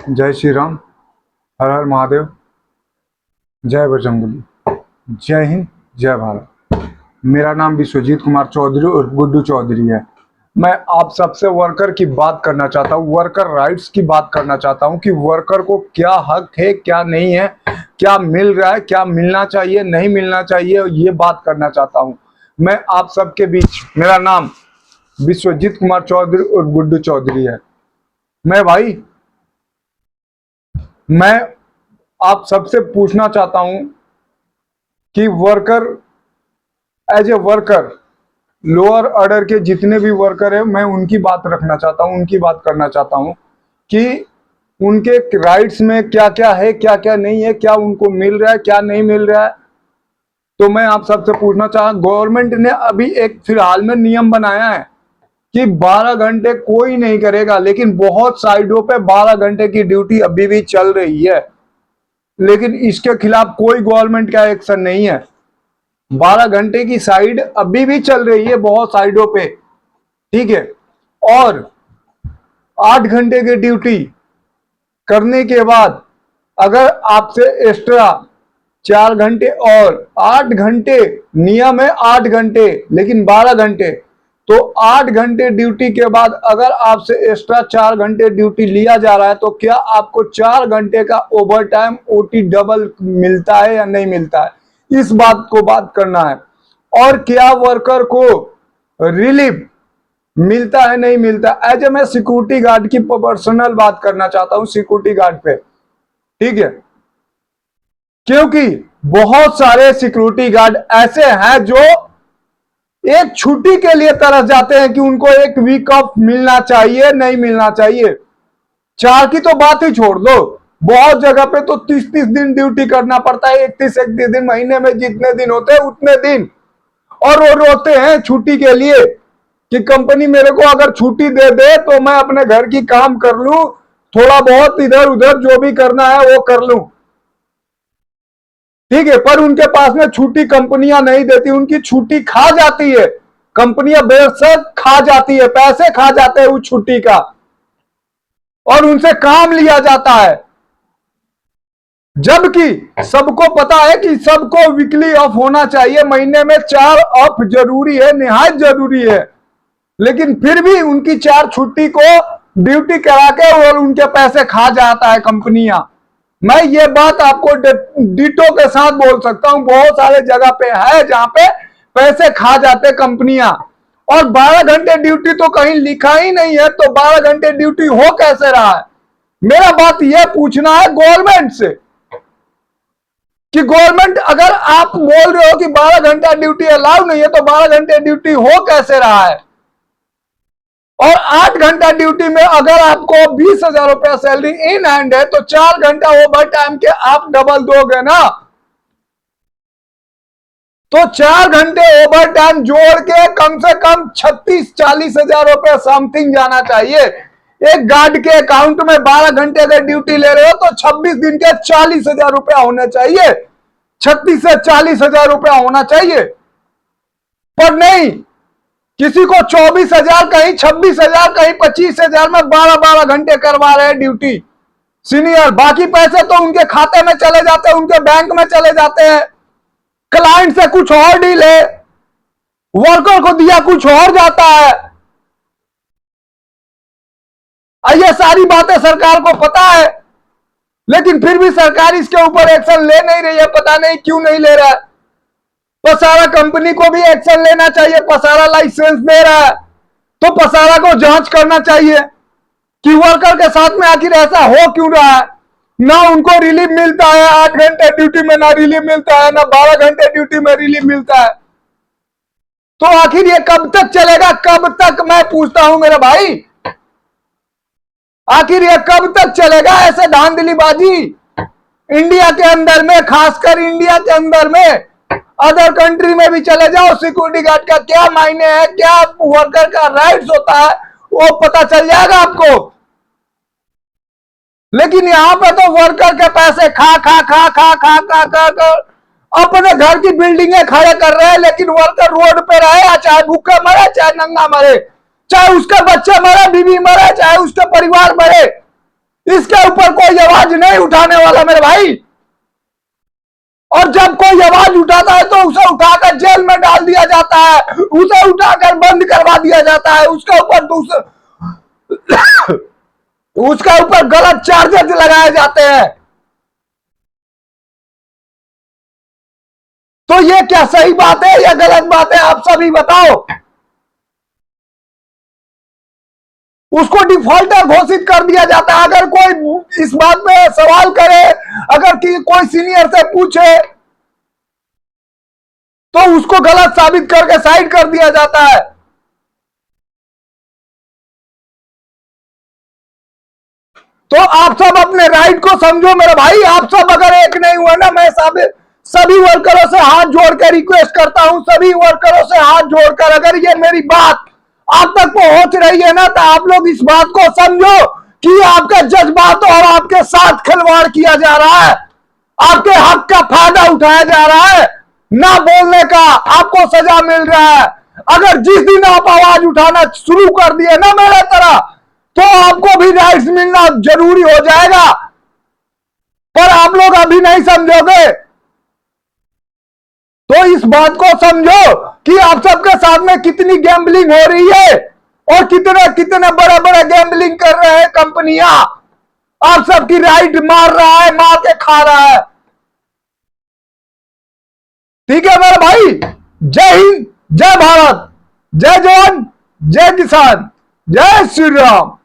जय श्री राम। हर हर महादेव। जय बजरंगबली। जय हिंद, जय भारत। मेरा नाम विश्वजीत कुमार चौधरी और गुड्डू चौधरी है। मैं आप सबसे वर्कर की बात करना चाहता हूँ, वर्कर राइट्स की बात करना चाहता हूँ कि वर्कर को क्या हक है, क्या नहीं है, क्या मिल रहा है, क्या मिलना चाहिए, नहीं मिलना चाहिए, ये बात करना चाहता हूँ मैं आप सबके बीच। मेरा नाम विश्वजीत कुमार चौधरी और गुड्डू चौधरी है। मैं आप सबसे पूछना चाहता हूं कि worker, as a worker, lower order के जितने भी वर्कर है, मैं उनकी बात रखना चाहता हूं, उनकी बात करना चाहता हूं कि उनके राइट्स में क्या क्या है, क्या क्या नहीं है, क्या उनको मिल रहा है, क्या नहीं मिल रहा है। तो मैं आप सबसे पूछना चाहता, गवर्नमेंट ने अभी एक फिलहाल में नियम बनाया है कि 12 घंटे कोई नहीं करेगा, लेकिन बहुत साइडों पे 12 घंटे की ड्यूटी अभी भी चल रही है, लेकिन इसके खिलाफ कोई गवर्नमेंट का एक्शन नहीं है। 12 घंटे की साइड अभी भी चल रही है बहुत साइडों पे, ठीक है। और 8 घंटे की ड्यूटी करने के बाद अगर आपसे एक्स्ट्रा 4 घंटे और 8 घंटे, नियम है 8 घंटे लेकिन 12 घंटे, तो 8 घंटे ड्यूटी के बाद अगर आपसे एक्स्ट्रा 4 घंटे ड्यूटी लिया जा रहा है तो क्या आपको 4 घंटे का ओवर टाइम ओटी डबल मिलता है या नहीं मिलता है, इस बात को बात करना है। और क्या वर्कर को रिलीफ मिलता है, नहीं मिलता। एज ए मैं सिक्योरिटी गार्ड की पर्सनल बात करना चाहता हूं, सिक्योरिटी गार्ड पे, ठीक है, क्योंकि बहुत सारे सिक्योरिटी गार्ड ऐसे हैं जो एक छुट्टी के लिए तरस जाते हैं कि उनको एक वीक ऑफ मिलना चाहिए, नहीं मिलना चाहिए। 4 की तो बात ही छोड़ दो, बहुत जगह पे तो 30-30 दिन ड्यूटी करना पड़ता है, 31-31 दिन, महीने में जितने दिन होते हैं उतने दिन। और वो रोते हैं छुट्टी के लिए कि कंपनी मेरे को अगर छुट्टी दे दे तो मैं अपने घर की काम कर लूं, थोड़ा बहुत इधर उधर जो भी करना है वो कर लूं, ठीक है। पर उनके पास में छुट्टी कंपनियां नहीं देती, उनकी छुट्टी खा जाती है कंपनियां, बेशक खा जाती है, पैसे खा जाते हैं उस छुट्टी का, और उनसे काम लिया जाता है। जबकि सबको पता है कि सबको वीकली ऑफ होना चाहिए, महीने में 4 ऑफ जरूरी है, निहायत जरूरी है, लेकिन फिर भी उनकी 4 छुट्टी को ड्यूटी करा के और उनके पैसे खा जाता है कंपनियां। मैं ये बात आपको डिटो के साथ बोल सकता हूं, बहुत सारे जगह पे है जहां पे पैसे खा जाते कंपनियां। और 12 घंटे ड्यूटी तो कहीं लिखा ही नहीं है, तो 12 घंटे ड्यूटी हो कैसे रहा है। मेरा बात यह पूछना है गवर्नमेंट से कि गवर्नमेंट, अगर आप बोल रहे हो कि 12 घंटा ड्यूटी अलाउ नहीं है, तो 12 घंटे ड्यूटी हो कैसे रहा है। और 8 घंटा ड्यूटी में अगर आपको 20,000 रुपया सैलरी इन हैंड है, तो 4 घंटा ओवर टाइम के आप डबल दोगे ना, तो 4 घंटे ओवर टाइम जोड़ के कम से कम 36-40 हजार रुपया समथिंग जाना चाहिए एक गार्ड के अकाउंट में। 12 घंटे अगर ड्यूटी ले रहे हो तो 26 दिन के 40 हजार रुपया होने चाहिए, 36 से 40 हजार रुपया होना चाहिए। पर नहीं, किसी को 24,000, कहीं 26,000, कहीं 25,000 में 12-12 घंटे करवा रहे हैं ड्यूटी सीनियर। बाकी पैसे तो उनके खाते में चले जाते हैं, उनके बैंक में चले जाते हैं। क्लाइंट से कुछ और डील है, वर्कर को दिया कुछ और जाता है। ये सारी बातें सरकार को पता है, लेकिन फिर भी सरकार इसके ऊपर एक्शन ले नहीं रही है, पता नहीं क्यों नहीं ले रहा है। पसारा कंपनी को भी एक्शन लेना चाहिए, पसारा लाइसेंस दे रहा है तो पसारा को जांच करना चाहिए कि वर्कर के साथ में आखिर ऐसा हो क्यों रहा है। ना उनको रिलीफ मिलता है 8 घंटे ड्यूटी में, ना रिलीफ मिलता है, ना 12 घंटे ड्यूटी में रिलीफ मिलता है। तो आखिर ये कब तक चलेगा, कब तक, मैं पूछता हूं मेरे भाई, आखिर ये कब तक चलेगा ऐसे धांधलीबाजी। इंडिया के अंदर में, खासकर इंडिया के अंदर में, अदर कंट्री में भी चले जाओ, सिक्योरिटी गार्ड का क्या मायने है, क्या वर्कर का राइट्स होता है, वो पता चल जाएगा आपको। लेकिन यहां पे तो वर्कर के पैसे खा खा खा खा खा खा खा कर अपने घर की बिल्डिंगें खड़े कर रहे हैं, लेकिन वर्कर रोड पे रहे, चाहे भूखे मरे, चाहे नंगा मरे, चाहे उसके बच्चे मरे, बीवी मरे, चाहे उसके परिवार मरे, इसके ऊपर कोई आवाज नहीं उठाने वाला मेरे भाई। और जब कोई आवाज उठाता है तो उसे उठाकर जेल में डाल दिया जाता है, उसे उठाकर बंद करवा दिया जाता है, उसके ऊपर उसके ऊपर गलत चार्जेस लगाए जाते हैं। तो ये क्या सही बात है या गलत बात है, आप सभी बताओ। उसको डिफॉल्टर घोषित कर दिया जाता है। अगर कोई इस बात में सवाल करे, अगर कोई सीनियर से पूछे तो उसको गलत साबित करके साइड कर दिया जाता है। तो आप सब अपने राइट को समझो मेरे भाई। आप सब अगर एक नहीं हुए ना, मैं सभी वर्करों से हाथ जोड़कर रिक्वेस्ट करता हूं, सभी वर्करों से हाथ जोड़कर, अगर ये मेरी बात आप तक पहुंच रही है ना, तो आप लोग इस बात को समझो कि आपका जज्बात और आपके साथ खिलवाड़ किया जा रहा है, आपके हक का फायदा उठाया जा रहा है। ना बोलने का आपको सजा मिल रहा है। अगर जिस दिन आप आवाज उठाना शुरू कर दिए ना मेरे तरह, तो आपको भी राइट्स मिलना जरूरी हो जाएगा। पर आप लोग अभी नहीं समझोगे। तो इस बात को समझो कि आप सबके साथ में कितनी गैम्बलिंग हो रही है और कितने कितने बड़े बड़े गैम्बलिंग कर रहे हैं कंपनियां। आप सबकी राइट मार रहा है, मार के खा रहा है। ठीक है मेरे भाई। जय हिंद, जय भारत, जय जवान, जय किसान, जय श्री राम।